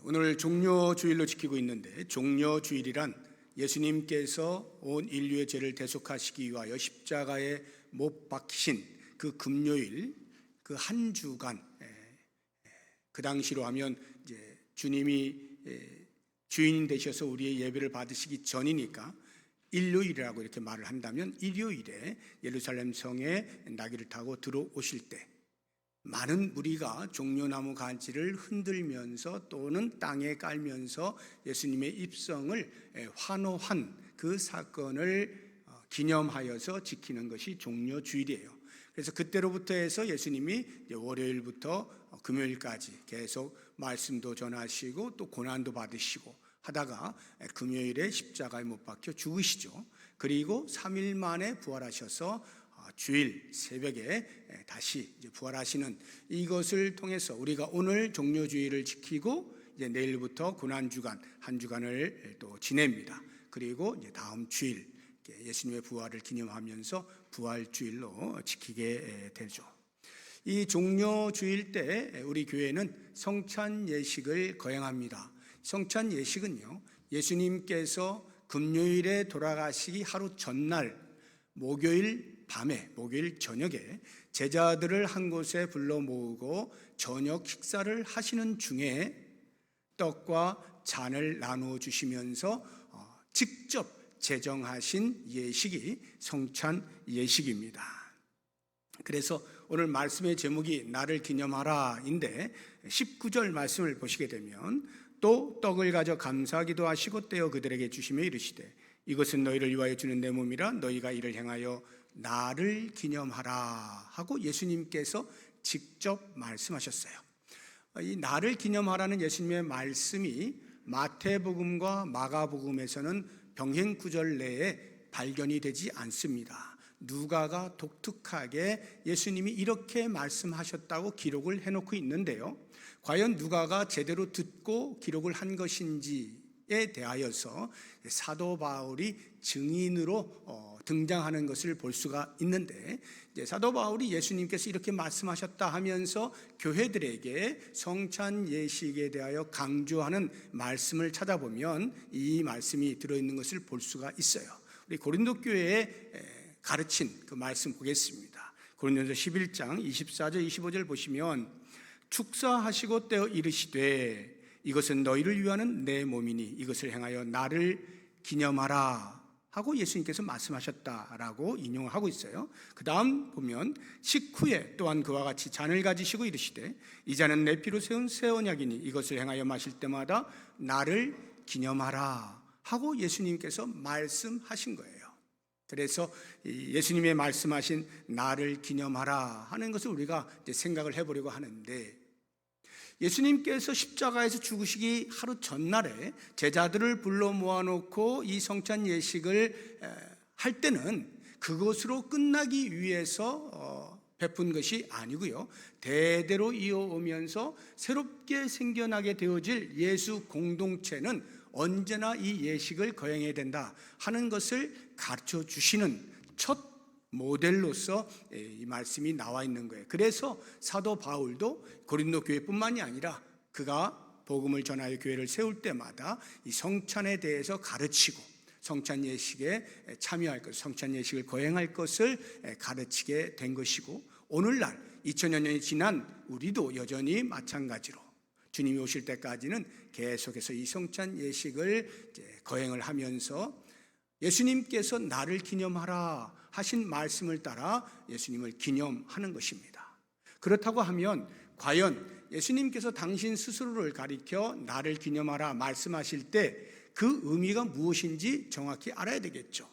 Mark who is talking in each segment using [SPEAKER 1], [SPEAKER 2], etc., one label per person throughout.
[SPEAKER 1] 오늘 종려주일로 지키고 있는데, 종려주일이란 예수님께서 온 인류의 죄를 대속하시기 위하여 십자가에 못 박히신 그 금요일, 그 한 주간, 그 당시로 하면 이제 주님이 주인 되셔서 우리의 예배를 받으시기 전이니까 일요일이라고 이렇게 말을 한다면, 일요일에 예루살렘 성에 나귀를 타고 들어오실 때 많은 무리가 종려나무 간지를 흔들면서 또는 땅에 깔면서 예수님의 입성을 환호한 그 사건을 기념하여서 지키는 것이 종려주일이에요. 그래서 그때로부터 해서 예수님이 월요일부터 금요일까지 계속 말씀도 전하시고 또 고난도 받으시고 하다가 금요일에 십자가에 못 박혀 죽으시죠. 그리고 3일 만에 부활하셔서 주일 새벽에 다시 부활하시는 이것을 통해서 우리가 오늘 종려주일을 지키고 이제 내일부터 고난주간 한 주간을 또 지냅니다. 그리고 이제 다음 주일 예수님의 부활을 기념하면서 부활주일로 지키게 되죠. 이 종려주일 때 우리 교회는 성찬 예식을 거행합니다. 성찬 예식은요, 예수님께서 금요일에 돌아가시기 하루 전날 목요일 밤에, 목요일 저녁에 제자들을 한 곳에 불러 모으고 저녁 식사를 하시는 중에 떡과 잔을 나누어 주시면서 직접 제정하신 예식이 성찬 예식입니다. 그래서 오늘 말씀의 제목이 나를 기념하라인데 19절 말씀을 보시게 되면, 또 떡을 가져 감사기도 하시고 떼어 그들에게 주시며 이르시되 이것은 너희를 위하여 주는 내 몸이라 너희가 이를 행하여 나를 기념하라 하고 예수님께서 직접 말씀하셨어요. 이 나를 기념하라는 예수님의 말씀이 마태복음과 마가복음에서는 병행 구절 내에 발견이 되지 않습니다. 누가가 독특하게 예수님이 이렇게 말씀하셨다고 기록을 해놓고 있는데요, 과연 누가가 제대로 듣고 기록을 한 것인지에 대하여서 사도 바울이 증인으로 등장하는 것을 볼 수가 있는데, 사도 바울이 예수님께서 이렇게 말씀하셨다 하면서 교회들에게 성찬 예식에 대하여 강조하는 말씀을 찾아보면 이 말씀이 들어있는 것을 볼 수가 있어요. 우리 고린도 교회에 가르친 그 말씀 보겠습니다. 고린도전서 11장 24절 25절 보시면, 축사하시고 떼어 이르시되 이것은 너희를 위하는 내 몸이니 이것을 행하여 나를 기념하라 하고 예수님께서 말씀하셨다라고 인용하고 있어요. 그 다음 보면 식후에 또한 그와 같이 잔을 가지시고 이르시되 이 잔은 내 피로 세운 새 언약이니 이것을 행하여 마실 때마다 나를 기념하라 하고 예수님께서 말씀하신 거예요. 그래서 예수님의 말씀하신 나를 기념하라 하는 것을 우리가 이제 생각을 해보려고 하는데, 예수님께서 십자가에서 죽으시기 하루 전날에 제자들을 불러 모아놓고 이 성찬 예식을 할 때는 그것으로 끝나기 위해서 베푼 것이 아니고요, 대대로 이어오면서 새롭게 생겨나게 되어질 예수 공동체는 언제나 이 예식을 거행해야 된다 하는 것을 가르쳐 주시는 첫 모델로서 이 말씀이 나와 있는 거예요. 그래서 사도 바울도 고린도 교회뿐만이 아니라 그가 복음을 전하여 교회를 세울 때마다 이 성찬에 대해서 가르치고 성찬 예식에 참여할 것, 성찬 예식을 거행할 것을 가르치게 된 것이고, 오늘날 2000여 년이 지난 우리도 여전히 마찬가지로 주님이 오실 때까지는 계속해서 이 성찬 예식을 거행을 하면서 예수님께서 나를 기념하라 하신 말씀을 따라 예수님을 기념하는 것입니다. 그렇다고 하면 과연 예수님께서 당신 스스로를 가리켜 나를 기념하라 말씀하실 때 그 의미가 무엇인지 정확히 알아야 되겠죠.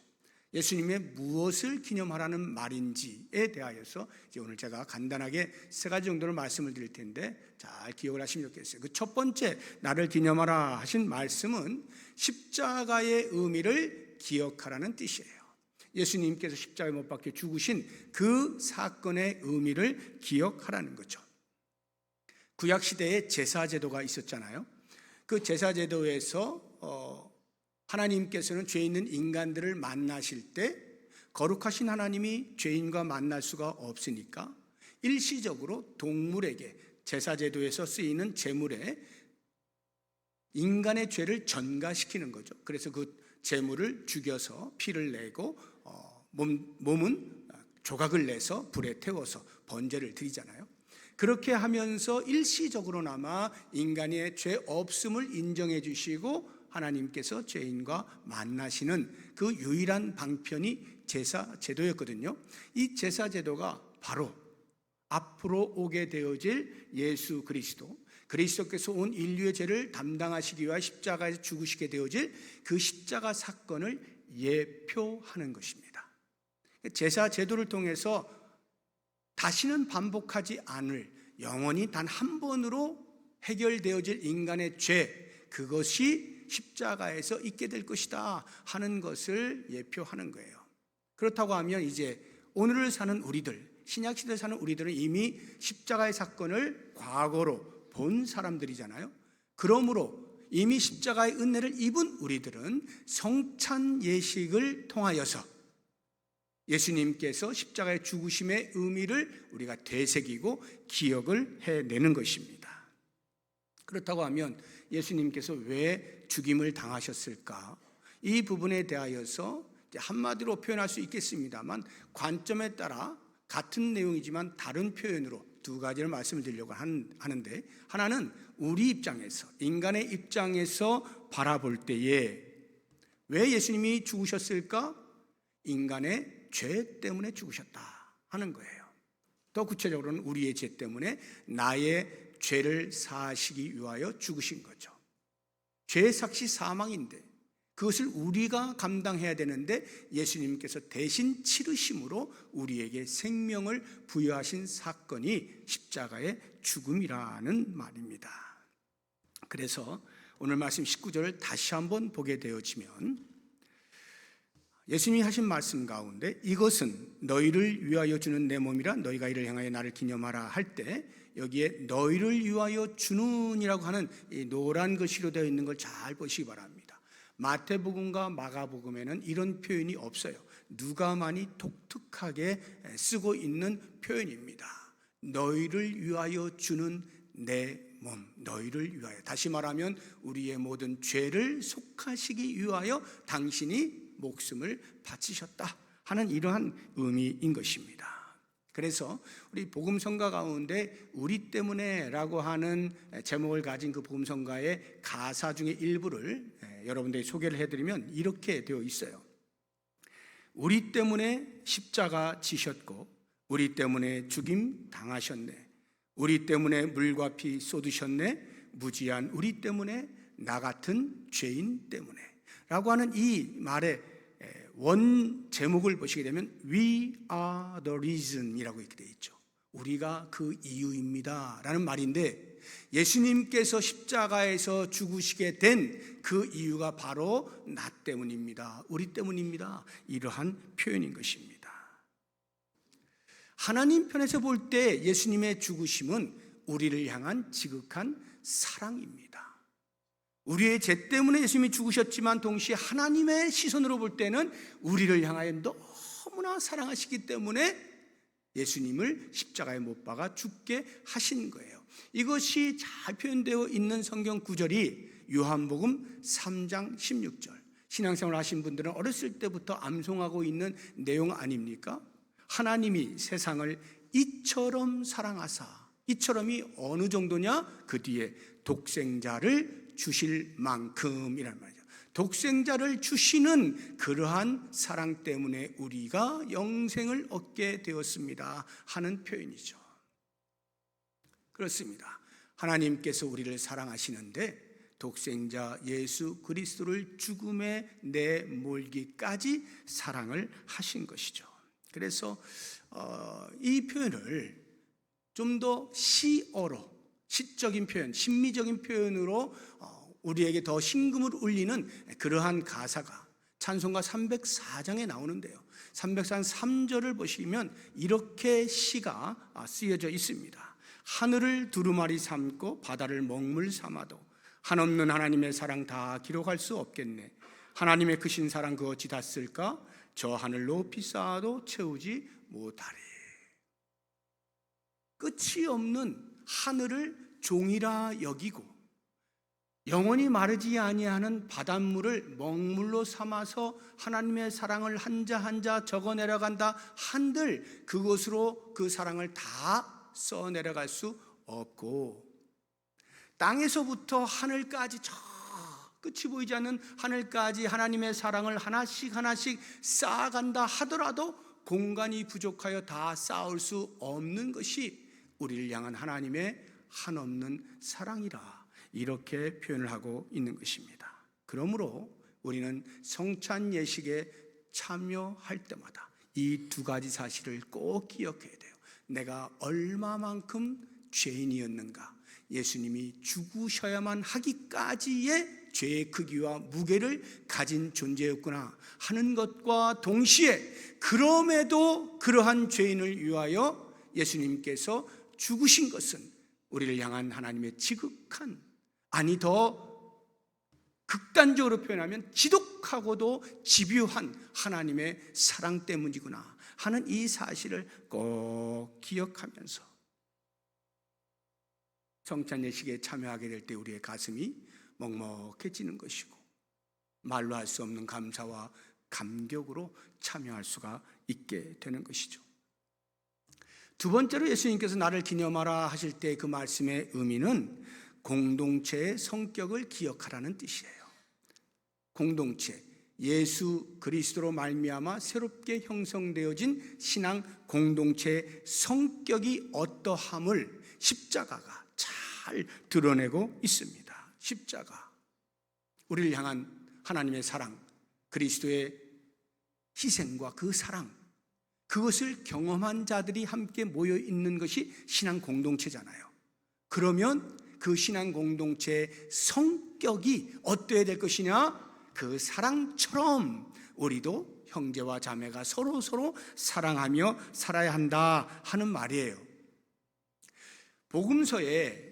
[SPEAKER 1] 예수님의 무엇을 기념하라는 말인지에 대하여서 이제 오늘 제가 간단하게 3가지 정도를 말씀을 드릴 텐데 잘 기억을 하시면 좋겠어요. 그 첫 번째 나를 기념하라 하신 말씀은 십자가의 의미를 기억하라는 뜻이에요. 예수님께서 십자가에 못 박혀 죽으신 그 사건의 의미를 기억하라는 거죠. 구약시대에 제사제도가 있었잖아요. 그 제사제도에서 하나님께서는 죄 있는 인간들을 만나실 때 거룩하신 하나님이 죄인과 만날 수가 없으니까 일시적으로 동물에게 제사제도에서 쓰이는 제물에 인간의 죄를 전가시키는 거죠. 그래서 그 제물을 죽여서 피를 내고 몸은 조각을 내서 불에 태워서 번제를 드리잖아요. 그렇게 하면서 일시적으로나마 인간의 죄 없음을 인정해 주시고 하나님께서 죄인과 만나시는 그 유일한 방편이 제사 제도였거든요. 이 제사 제도가 바로 앞으로 오게 되어질 예수 그리스도께서 온 인류의 죄를 담당하시기 위해 십자가에서 죽으시게 되어질 그 십자가 사건을 예표하는 것입니다. 제사 제도를 통해서 다시는 반복하지 않을, 영원히 단 한 번으로 해결되어질 인간의 죄, 그것이 십자가에서 있게 될 것이다 하는 것을 예표하는 거예요. 그렇다고 하면 이제 오늘을 사는 우리들, 신약시대에 사는 우리들은 이미 십자가의 사건을 과거로 본 사람들이잖아요. 그러므로 이미 십자가의 은혜를 입은 우리들은 성찬 예식을 통하여서 예수님께서 십자가의 죽으심의 의미를 우리가 되새기고 기억을 해내는 것입니다. 그렇다고 하면 예수님께서 왜 죽임을 당하셨을까? 이 부분에 대하여서 한마디로 표현할 수 있겠습니다만 관점에 따라 같은 내용이지만 다른 표현으로 두 가지를 말씀을 드리려고 하는데, 하나는 우리 입장에서, 인간의 입장에서 바라볼 때에 왜 예수님이 죽으셨을까? 인간의 죄 때문에 죽으셨다 하는 거예요. 더 구체적으로는 우리의 죄 때문에 나의 죄를 사하시기 위하여 죽으신 거죠. 죄 삭시 사망인데 그것을 우리가 감당해야 되는데 예수님께서 대신 치르심으로 우리에게 생명을 부여하신 사건이 십자가의 죽음이라는 말입니다. 그래서 오늘 말씀 19절을 다시 한번 보게 되어지면 예수님이 하신 말씀 가운데 이것은 너희를 위하여 주는 내 몸이라 너희가 이를 향하여 나를 기념하라 할 때 여기에 너희를 위하여 주는이라고 하는 이 노란 글씨로 되어 있는 걸 잘 보시기 바랍니다. 마태복음과 마가복음에는 이런 표현이 없어요. 누가만이 독특하게 쓰고 있는 표현입니다. 너희를 위하여 주는 내 몸, 너희를 위하여. 다시 말하면 우리의 모든 죄를 속하시기 위하여 당신이 목숨을 바치셨다 하는 이러한 의미인 것입니다. 그래서 우리 복음성가 가운데 우리 때문에 라고 하는 제목을 가진 그 복음성가의 가사 중에 일부를 여러분들이 소개를 해드리면 이렇게 되어 있어요. 우리 때문에 십자가 지셨고 우리 때문에 죽임 당하셨네. 우리 때문에 물과 피 쏟으셨네. 무지한 우리 때문에, 나 같은 죄인 때문에 라고 하는 이 말의 원 제목을 보시게 되면 We are the reason 이라고 이렇게 되어 있죠. 우리가 그 이유입니다 라는 말인데, 예수님께서 십자가에서 죽으시게 된 그 이유가 바로 나 때문입니다, 우리 때문입니다, 이러한 표현인 것입니다. 하나님 편에서 볼 때 예수님의 죽으심은 우리를 향한 지극한 사랑입니다. 우리의 죄 때문에 예수님이 죽으셨지만 동시에 하나님의 시선으로 볼 때는 우리를 향하여 너무나 사랑하시기 때문에 예수님을 십자가에 못 박아 죽게 하신 거예요. 이것이 잘 표현되어 있는 성경 구절이 요한복음 3장 16절. 신앙생활 하신 분들은 어렸을 때부터 암송하고 있는 내용 아닙니까? 하나님이 세상을 이처럼 사랑하사, 이처럼이 어느 정도냐? 그 뒤에 독생자를 주실 만큼이란 말이죠. 독생자를 주시는 그러한 사랑 때문에 우리가 영생을 얻게 되었습니다 하는 표현이죠. 그렇습니다. 하나님께서 우리를 사랑하시는데 독생자 예수 그리스도를 죽음에 내몰기까지 사랑을 하신 것이죠. 그래서 이 표현을 좀 더 시어로, 시적인 표현, 심미적인 표현으로 우리에게 더 심금을 울리는 그러한 가사가 찬송가 304장에 나오는데요. 304장 3절을 보시면 이렇게 시가 쓰여져 있습니다. 하늘을 두루마리 삼고 바다를 먹물 삼아도 한없는 하나님의 사랑 다 기록할 수 없겠네. 하나님의 크신 사랑 그 어찌 닿을까? 저 하늘 높이 쌓아도 채우지 못하리. 끝이 없는 하늘을 종이라 여기고 영원히 마르지 아니하는 바닷물을 먹물로 삼아서 하나님의 사랑을 한 자 한 자 적어 내려간다 한들 그것으로 그 사랑을 다 써 내려갈 수 없고, 땅에서부터 하늘까지 저 끝이 보이지 않는 하늘까지 하나님의 사랑을 하나씩 하나씩 쌓아간다 하더라도 공간이 부족하여 다 쌓을 수 없는 것이 우리를 향한 하나님의 한없는 사랑이라, 이렇게 표현을 하고 있는 것입니다. 그러므로 우리는 성찬 예식에 참여할 때마다 이 두 가지 사실을 꼭 기억해야 돼요. 내가 얼마만큼 죄인이었는가, 예수님이 죽으셔야만 하기까지의 죄의 크기와 무게를 가진 존재였구나 하는 것과 동시에, 그럼에도 그러한 죄인을 위하여 예수님께서 죽으신 것은 우리를 향한 하나님의 지극한, 아니 더 극단적으로 표현하면 지독하고도 집요한 하나님의 사랑 때문이구나 하는 이 사실을 꼭 기억하면서 성찬 예식에 참여하게 될 때 우리의 가슴이 먹먹해지는 것이고, 말로 할 수 없는 감사와 감격으로 참여할 수가 있게 되는 것이죠. 두 번째로 예수님께서 나를 기념하라 하실 때 그 말씀의 의미는 공동체의 성격을 기억하라는 뜻이에요. 공동체, 예수 그리스도로 말미암아 새롭게 형성되어진 신앙 공동체의 성격이 어떠함을 십자가가 잘 드러내고 있습니다. 십자가, 우리를 향한 하나님의 사랑, 그리스도의 희생과 그 사랑, 그것을 경험한 자들이 함께 모여 있는 것이 신앙 공동체잖아요. 그러면 그 신앙 공동체의 성격이 어떠해야 될 것이냐? 그 사랑처럼 우리도 형제와 자매가 서로 사랑하며 살아야 한다 하는 말이에요. 복음서에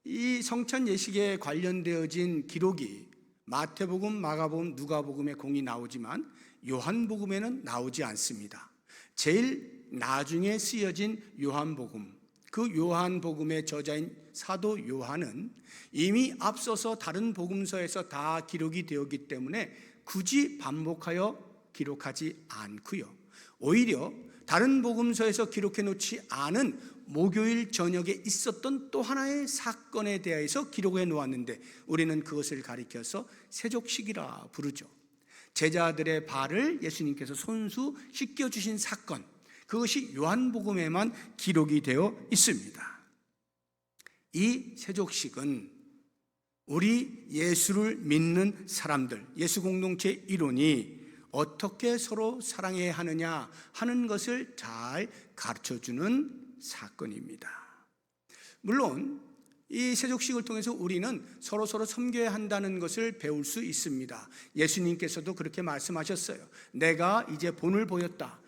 [SPEAKER 1] 이 성찬 예식에 관련되어진 기록이 마태복음, 마가복음, 누가복음에 공이 나오지만 요한복음에는 나오지 않습니다. 제일 나중에 쓰여진 요한복음, 그 요한복음의 저자인 사도 요한은 이미 앞서서 다른 복음서에서 다 기록이 되었기 때문에 굳이 반복하여 기록하지 않고요, 오히려 다른 복음서에서 기록해 놓지 않은 목요일 저녁에 있었던 또 하나의 사건에 대해서 기록해 놓았는데 우리는 그것을 가리켜서 세족식이라 부르죠. 제자들의 발을 예수님께서 손수 씻겨주신 사건, 그것이 요한복음에만 기록이 되어 있습니다. 이 세족식은 우리 예수를 믿는 사람들, 예수 공동체 일원이 어떻게 서로 사랑해야 하느냐 하는 것을 잘 가르쳐주는 사건입니다. 물론 이 세족식을 통해서 우리는 서로 섬겨야 한다는 것을 배울 수 있습니다. 예수님께서도 그렇게 말씀하셨어요. 내가 이제 본을 보였다.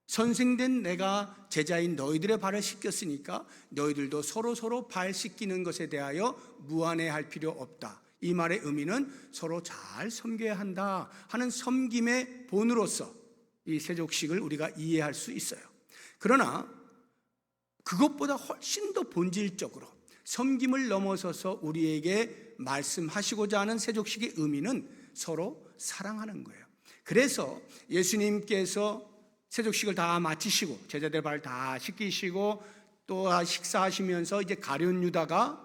[SPEAKER 1] 선생된 내가 제자인 너희들의 발을 씻겼으니까 너희들도 서로 발 씻기는 것에 대하여 무안해할 필요 없다. 이 말의 의미는 서로 잘 섬겨야 한다 하는 섬김의 본으로서 이 세족식을 우리가 이해할 수 있어요. 그러나 그것보다 훨씬 더 본질적으로 섬김을 넘어서서 우리에게 말씀하시고자 하는 세족식의 의미는 서로 사랑하는 거예요. 그래서 예수님께서 세족식을 다 마치시고 제자들 발 다 씻기시고 또 식사하시면서 이제 가룟 유다가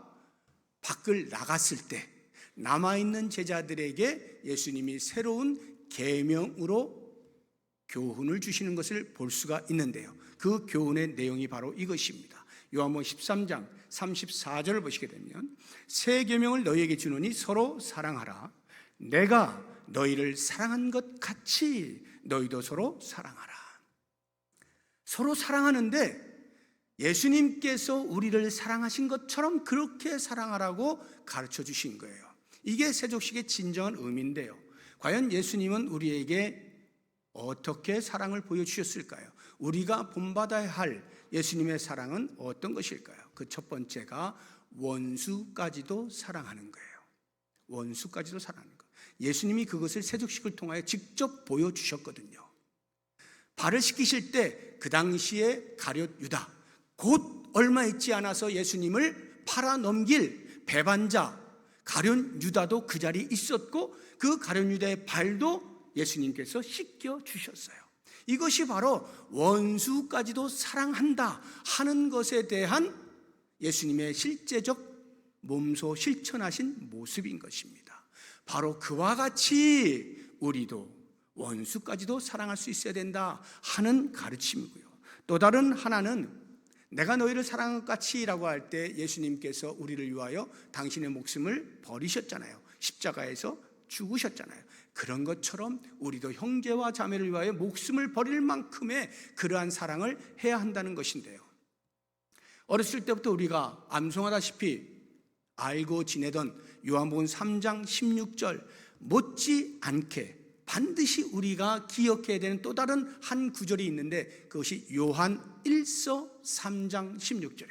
[SPEAKER 1] 밖을 나갔을 때 남아있는 제자들에게 예수님이 새로운 계명으로 교훈을 주시는 것을 볼 수가 있는데요, 그 교훈의 내용이 바로 이것입니다. 요한복음 13장 34절을 보시게 되면 새 계명을 너희에게 주노니 서로 사랑하라. 내가 너희를 사랑한 것 같이 너희도 서로 사랑하라. 서로 사랑하는데 예수님께서 우리를 사랑하신 것처럼 그렇게 사랑하라고 가르쳐 주신 거예요. 이게 세족식의 진정한 의미인데요, 과연 예수님은 우리에게 어떻게 사랑을 보여주셨을까요? 우리가 본받아야 할 예수님의 사랑은 어떤 것일까요? 그 첫 번째가 원수까지도 사랑하는 거예요. 원수까지도 사랑하는 거예요. 예수님이 그것을 세족식을 통하여 직접 보여주셨거든요. 발을 씻기실 때 그 당시에 가룟 유다, 곧 얼마 있지 않아서 예수님을 팔아 넘길 배반자, 가룟 유다도 그 자리에 있었고 그 가룟 유다의 발도 예수님께서 씻겨 주셨어요. 이것이 바로 원수까지도 사랑한다 하는 것에 대한 예수님의 실제적 몸소 실천하신 모습인 것입니다. 바로 그와 같이 우리도 원수까지도 사랑할 수 있어야 된다 하는 가르침이고요. 또 다른 하나는 내가 너희를 사랑한 것 같이라고 할 때 예수님께서 우리를 위하여 당신의 목숨을 버리셨잖아요. 십자가에서 죽으셨잖아요. 그런 것처럼 우리도 형제와 자매를 위하여 목숨을 버릴 만큼의 그러한 사랑을 해야 한다는 것인데요. 어렸을 때부터 우리가 암송하다시피 알고 지내던 요한복음 3장 16절 못지않게 반드시 우리가 기억해야 되는 또 다른 한 구절이 있는데 그것이 요한 1서 3장 16절에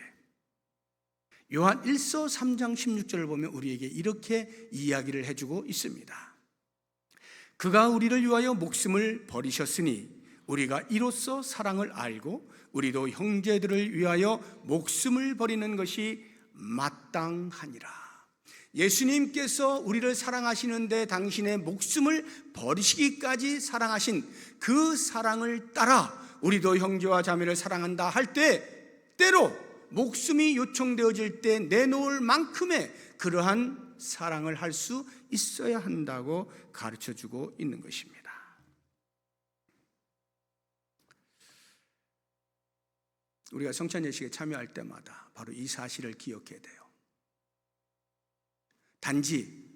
[SPEAKER 1] 요한 1서 3장 16절을 보면 우리에게 이렇게 이야기를 해주고 있습니다. 그가 우리를 위하여 목숨을 버리셨으니 우리가 이로써 사랑을 알고 우리도 형제들을 위하여 목숨을 버리는 것이 마땅하니라. 예수님께서 우리를 사랑하시는데 당신의 목숨을 버리시기까지 사랑하신 그 사랑을 따라 우리도 형제와 자매를 사랑한다 할 때 때로 목숨이 요청되어질 때 내놓을 만큼의 그러한 사랑을 할 수 있어야 한다고 가르쳐주고 있는 것입니다. 우리가 성찬 예식에 참여할 때마다 바로 이 사실을 기억해야 돼요. 단지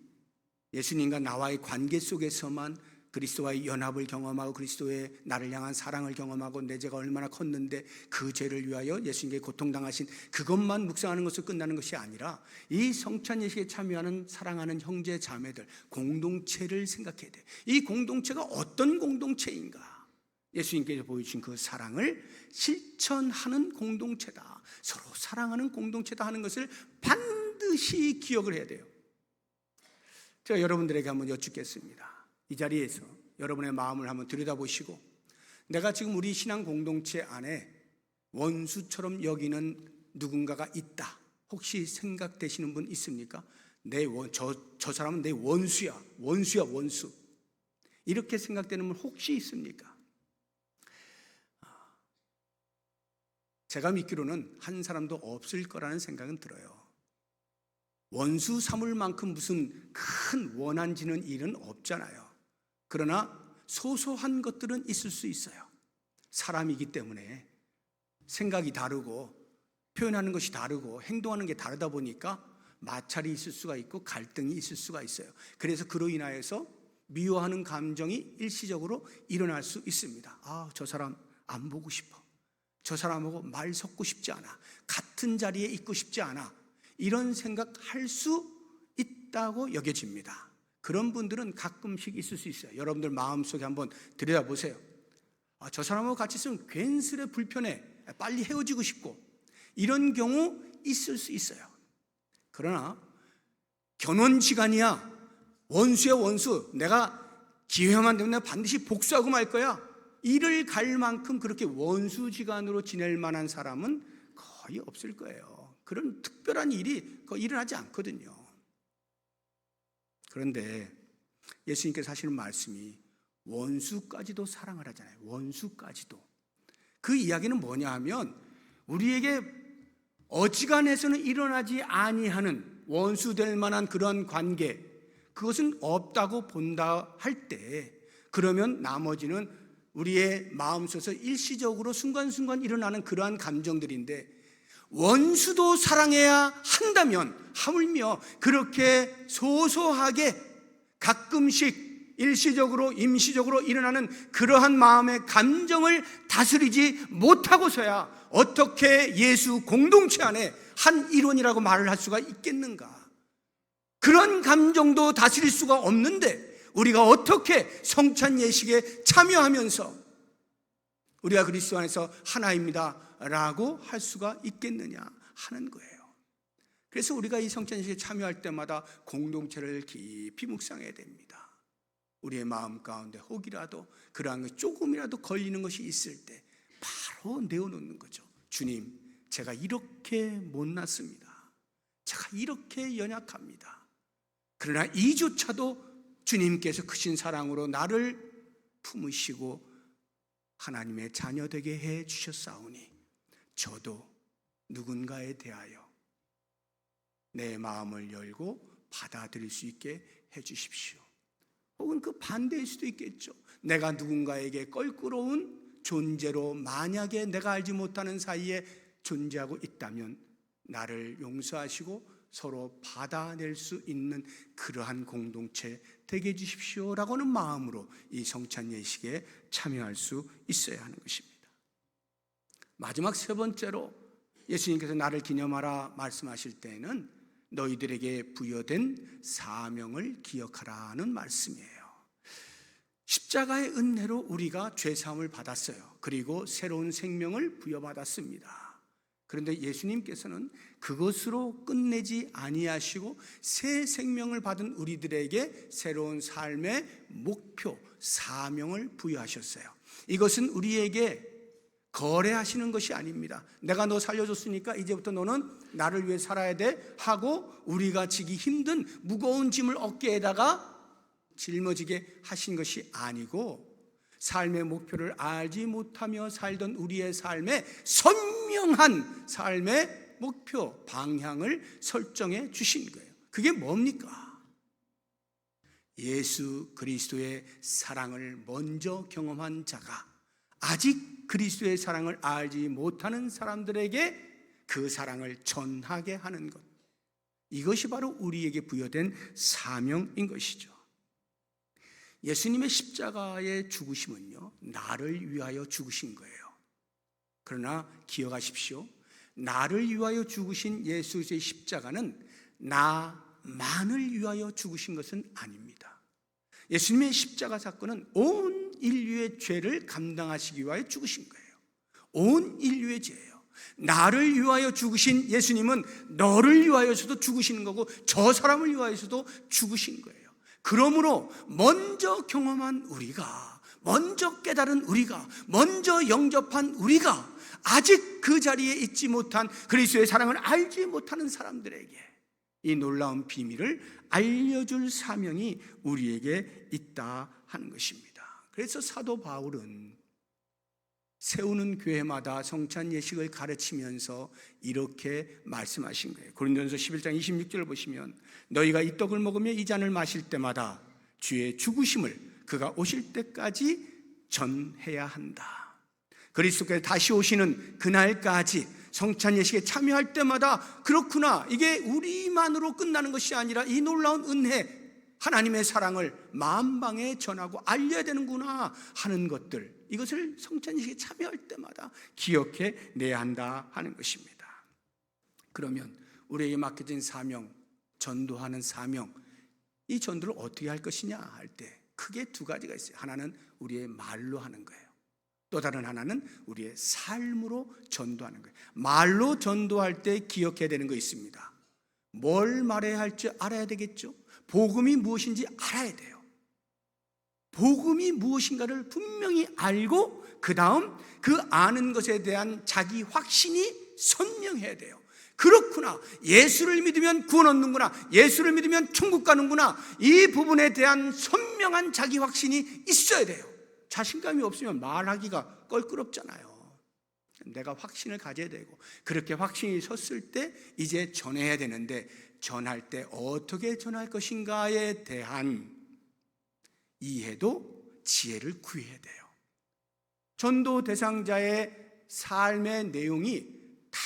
[SPEAKER 1] 예수님과 나와의 관계 속에서만 그리스도와의 연합을 경험하고 그리스도의 나를 향한 사랑을 경험하고 내 죄가 얼마나 컸는데 그 죄를 위하여 예수님께 고통당하신 그것만 묵상하는 것으로 끝나는 것이 아니라 이 성찬 예식에 참여하는 사랑하는 형제 자매들 공동체를 생각해야 돼요. 이 공동체가 어떤 공동체인가? 예수님께서 보여주신 그 사랑을 실천하는 공동체다, 서로 사랑하는 공동체다 하는 것을 반드시 기억을 해야 돼요. 제가 여러분들에게 한번 여쭙겠습니다. 이 자리에서 여러분의 마음을 한번 들여다보시고 내가 지금 우리 신앙 공동체 안에 원수처럼 여기는 누군가가 있다 혹시 생각되시는 분 있습니까? 저 사람은 내 원수야 원수, 이렇게 생각되는 분 혹시 있습니까? 제가 믿기로는 한 사람도 없을 거라는 생각은 들어요. 원수 삼을 만큼 무슨 큰 원한지는 일은 없잖아요. 그러나 소소한 것들은 있을 수 있어요. 사람이기 때문에 생각이 다르고 표현하는 것이 다르고 행동하는 게 다르다 보니까 마찰이 있을 수가 있고 갈등이 있을 수가 있어요. 그래서 그로 인하여서 미워하는 감정이 일시적으로 일어날 수 있습니다. 저 사람 안 보고 싶어, 저 사람하고 말 섞고 싶지 않아, 같은 자리에 있고 싶지 않아, 이런 생각할 수 있다고 여겨집니다. 그런 분들은 가끔씩 있을 수 있어요. 여러분들 마음속에 한번 들여다보세요. 저 사람하고 같이 있으면 괜스레 불편해, 빨리 헤어지고 싶고, 이런 경우 있을 수 있어요. 그러나 견원지간이야, 원수야 원수, 내가 기회만 되면 내가 반드시 복수하고 말 거야, 이를 갈 만큼 그렇게 원수지간으로 지낼 만한 사람은 거의 없을 거예요. 그런 특별한 일이 거의 일어나지 않거든요. 그런데 예수님께서 하시는 말씀이 원수까지도 사랑을 하잖아요. 원수까지도. 그 이야기는 뭐냐 하면 우리에게 어지간해서는 일어나지 아니하는 원수될 만한 그런 관계, 그것은 없다고 본다 할 때, 그러면 나머지는 우리의 마음속에서 일시적으로 순간순간 일어나는 그러한 감정들인데, 원수도 사랑해야 한다면 하물며 그렇게 소소하게 가끔씩 일시적으로 임시적으로 일어나는 그러한 마음의 감정을 다스리지 못하고서야 어떻게 예수 공동체 안에 한 일원이라고 말을 할 수가 있겠는가? 그런 감정도 다스릴 수가 없는데 우리가 어떻게 성찬 예식에 참여하면서 우리가 그리스도 안에서 하나입니다 라고 할 수가 있겠느냐 하는 거예요. 그래서 우리가 이 성찬 예식에 참여할 때마다 공동체를 깊이 묵상해야 됩니다. 우리의 마음 가운데 혹이라도 그러한 것이 조금이라도 걸리는 것이 있을 때 바로 내어놓는 거죠. 주님, 제가 이렇게 못났습니다. 제가 이렇게 연약합니다. 그러나 이조차도 주님께서 크신 사랑으로 나를 품으시고 하나님의 자녀 되게 해 주셨사오니 저도 누군가에 대하여 내 마음을 열고 받아들일 수 있게 해 주십시오. 혹은 그 반대일 수도 있겠죠. 내가 누군가에게 껄끄러운 존재로 만약에 내가 알지 못하는 사이에 존재하고 있다면 나를 용서하시고 서로 받아낼 수 있는 그러한 공동체 되게 해 주십시오라고 는 마음으로 이 성찬 예식에 참여할 수 있어야 하는 것입니다. 마지막 세 번째로 예수님께서 나를 기념하라 말씀하실 때에는 너희들에게 부여된 사명을 기억하라는 말씀이에요. 십자가의 은혜로 우리가 죄사함을 받았어요. 그리고 새로운 생명을 부여받았습니다. 그런데 예수님께서는 그것으로 끝내지 아니하시고 새 생명을 받은 우리들에게 새로운 삶의 목표, 사명을 부여하셨어요. 이것은 우리에게 거래하시는 것이 아닙니다. 내가 너 살려줬으니까 이제부터 너는 나를 위해 살아야 돼 하고 우리가 지기 힘든 무거운 짐을 어깨에다가 짊어지게 하신 것이 아니고 삶의 목표를 알지 못하며 살던 우리의 삶에 선명한 삶의 목표, 방향을 설정해 주신 거예요. 그게 뭡니까? 예수 그리스도의 사랑을 먼저 경험한 자가 아직 그리스도의 사랑을 알지 못하는 사람들에게 그 사랑을 전하게 하는 것, 이것이 바로 우리에게 부여된 사명인 것이죠. 예수님의 십자가의 죽으심은요, 나를 위하여 죽으신 거예요. 그러나 기억하십시오. 나를 위하여 죽으신 예수의 십자가는 나만을 위하여 죽으신 것은 아닙니다. 예수님의 십자가 사건은 온 인류의 죄를 감당하시기 위하여 죽으신 거예요. 온 인류의 죄예요. 나를 위하여 죽으신 예수님은 너를 위하여서도 죽으시는 거고 저 사람을 위하여서도 죽으신 거예요. 그러므로 먼저 경험한 우리가, 먼저 깨달은 우리가, 먼저 영접한 우리가 아직 그 자리에 있지 못한 그리스도의 사랑을 알지 못하는 사람들에게 이 놀라운 비밀을 알려줄 사명이 우리에게 있다 하는 것입니다. 그래서 사도 바울은 세우는 교회마다 성찬 예식을 가르치면서 이렇게 말씀하신 거예요. 고린도전서 11장 26절을 보시면 너희가 이 떡을 먹으며 이 잔을 마실 때마다 주의 죽으심을 그가 오실 때까지 전해야 한다. 그리스도께서 다시 오시는 그날까지 성찬 예식에 참여할 때마다 그렇구나, 이게 우리만으로 끝나는 것이 아니라 이 놀라운 은혜, 하나님의 사랑을 만방에 전하고 알려야 되는구나 하는 것들, 이것을 성찬 예식에 참여할 때마다 기억해 내야 한다 하는 것입니다. 그러면 우리에게 맡겨진 사명, 전도하는 사명, 이 전도를 어떻게 할 것이냐 할 때 크게 두 가지가 있어요. 하나는 우리의 말로 하는 거예요. 또 다른 하나는 우리의 삶으로 전도하는 거예요. 말로 전도할 때 기억해야 되는 거 있습니다. 뭘 말해야 할지 알아야 되겠죠. 복음이 무엇인지 알아야 돼요. 복음이 무엇인가를 분명히 알고 그 다음 그 아는 것에 대한 자기 확신이 선명해야 돼요. 그렇구나, 예수를 믿으면 구원 얻는구나, 예수를 믿으면 천국 가는구나, 이 부분에 대한 선명한 자기 확신이 있어야 돼요. 자신감이 없으면 말하기가 껄끄럽잖아요. 내가 확신을 가져야 되고, 그렇게 확신이 섰을 때 이제 전해야 되는데 전할 때 어떻게 전할 것인가에 대한 이해도 지혜를 구해야 돼요. 전도 대상자의 삶의 내용이 다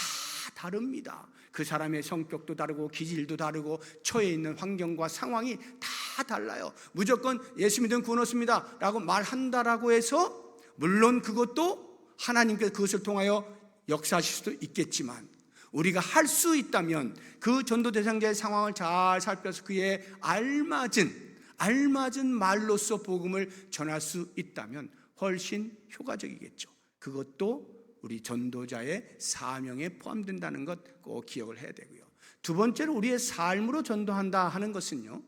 [SPEAKER 1] 다릅니다. 그 사람의 성격도 다르고 기질도 다르고 처해 있는 환경과 상황이 다 달라요. 무조건 예수 믿으면 구원 얻습니다 라고 말한다라고 해서 물론 그것도 하나님께서 그것을 통하여 역사하실 수도 있겠지만, 우리가 할 수 있다면 그 전도 대상자의 상황을 잘 살펴서 그에 알맞은 말로써 복음을 전할 수 있다면 훨씬 효과적이겠죠. 그것도 우리 전도자의 사명에 포함된다는 것 꼭 기억을 해야 되고요. 두 번째로 우리의 삶으로 전도한다 하는 것은요,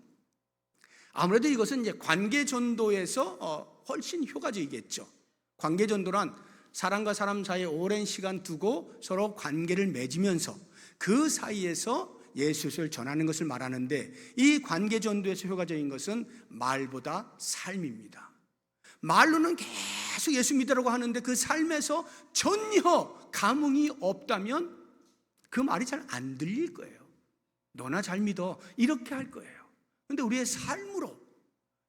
[SPEAKER 1] 아무래도 이것은 이제 관계 전도에서 훨씬 효과적이겠죠. 관계 전도란 사람과 사람 사이에 오랜 시간 두고 서로 관계를 맺으면서 그 사이에서 예수를 전하는 것을 말하는데, 이 관계 전도에서 효과적인 것은 말보다 삶입니다. 말로는 계속 예수 믿으라고 하는데 그 삶에서 전혀 감흥이 없다면 그 말이 잘 안 들릴 거예요. 너나 잘 믿어, 이렇게 할 거예요. 그런데 우리의 삶으로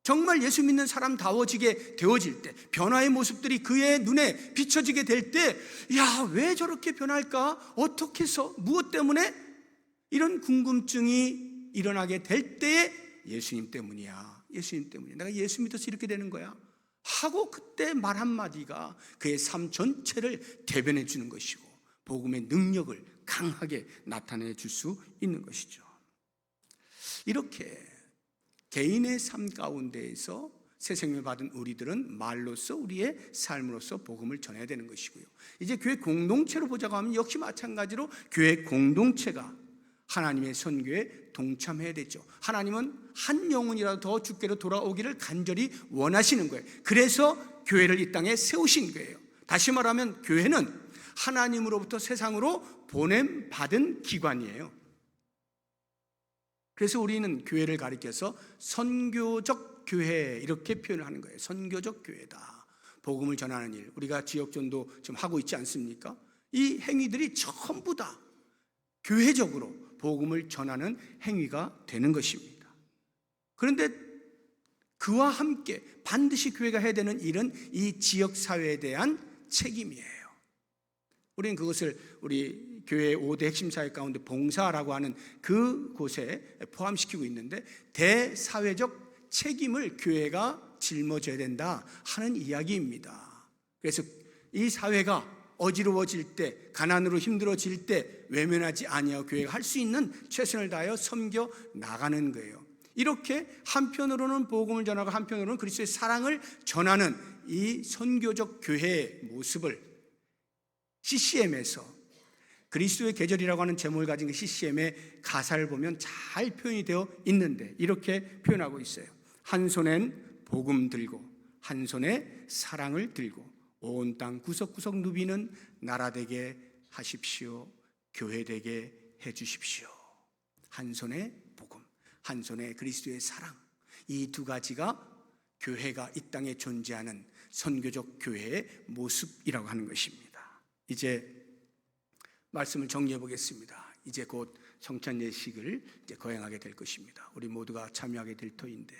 [SPEAKER 1] 정말 예수 믿는 사람다워지게 되어질 때, 변화의 모습들이 그의 눈에 비춰지게 될 때, 야, 왜 저렇게 변할까? 어떻게 해서? 무엇 때문에? 이런 궁금증이 일어나게 될 때에 예수님 때문이야, 예수님 때문이야, 내가 예수 믿어서 이렇게 되는 거야 하고 그때 말 한마디가 그의 삶 전체를 대변해 주는 것이고 복음의 능력을 강하게 나타내 줄 수 있는 것이죠. 이렇게 개인의 삶 가운데에서 새 생명을 받은 우리들은 말로써, 우리의 삶으로서 복음을 전해야 되는 것이고요. 이제 교회 공동체로 보자고 하면 역시 마찬가지로 교회 공동체가 하나님의 선교에 동참해야 되죠. 하나님은 한 영혼이라도 더 주께로 돌아오기를 간절히 원하시는 거예요. 그래서 교회를 이 땅에 세우신 거예요. 다시 말하면 교회는 하나님으로부터 세상으로 보냄받은 기관이에요. 그래서 우리는 교회를 가리켜서 선교적 교회 이렇게 표현을 하는 거예요. 선교적 교회다. 복음을 전하는 일, 우리가 지역전도 좀 하고 있지 않습니까? 이 행위들이 전부 다 교회적으로 복음을 전하는 행위가 되는 것입니다. 그런데 그와 함께 반드시 교회가 해야 되는 일은 이 지역사회에 대한 책임이에요. 우리는 그것을 우리 교회의 5대 핵심 사역 가운데 봉사라고 하는 그곳에 포함시키고 있는데, 대사회적 책임을 교회가 짊어져야 된다 하는 이야기입니다. 그래서 이 사회가 어지러워질 때, 가난으로 힘들어질 때 외면하지 아니하고 교회가 할 수 있는 최선을 다하여 섬겨 나가는 거예요. 이렇게 한편으로는 복음을 전하고 한편으로는 그리스도의 사랑을 전하는 이 선교적 교회의 모습을 CCM에서, 그리스도의 계절이라고 하는 제목을 가진 그 CCM의 가사를 보면 잘 표현이 되어 있는데 이렇게 표현하고 있어요. 한 손엔 복음 들고 한 손에 사랑을 들고 온 땅 구석구석 누비는 나라 되게 하십시오. 교회 되게 해 주십시오. 한 손에 복음, 한 손에 그리스도의 사랑, 이 두 가지가 교회가 이 땅에 존재하는 선교적 교회의 모습이라고 하는 것입니다. 이제 말씀을 정리해 보겠습니다. 이제 곧 성찬 예식을 이제 거행하게 될 것입니다. 우리 모두가 참여하게 될 터인데,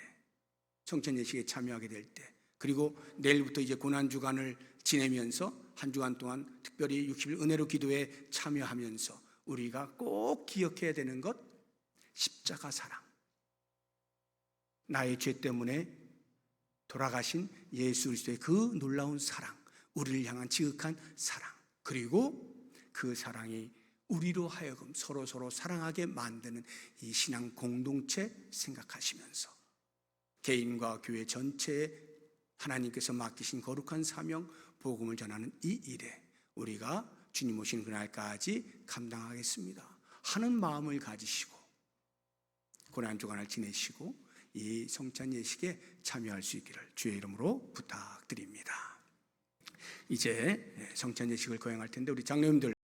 [SPEAKER 1] 성찬 예식에 참여하게 될 때, 그리고 내일부터 이제 고난 주간을 지내면서 한 주간 동안 특별히 60일 은혜로 기도에 참여하면서 우리가 꼭 기억해야 되는 것, 십자가 사랑. 나의 죄 때문에 돌아가신 예수 그리스도의 그 놀라운 사랑, 우리를 향한 지극한 사랑, 그리고 그 사랑이 우리로 하여금 서로 사랑하게 만드는 이 신앙 공동체 생각하시면서 개인과 교회 전체에 하나님께서 맡기신 거룩한 사명, 복음을 전하는 이 일에 우리가 주님 오시는 그날까지 감당하겠습니다 하는 마음을 가지시고 고난주간을 지내시고 이 성찬 예식에 참여할 수 있기를 주의 이름으로 부탁드립니다. 이제 성찬 예식을 거행할 텐데 우리 장로님들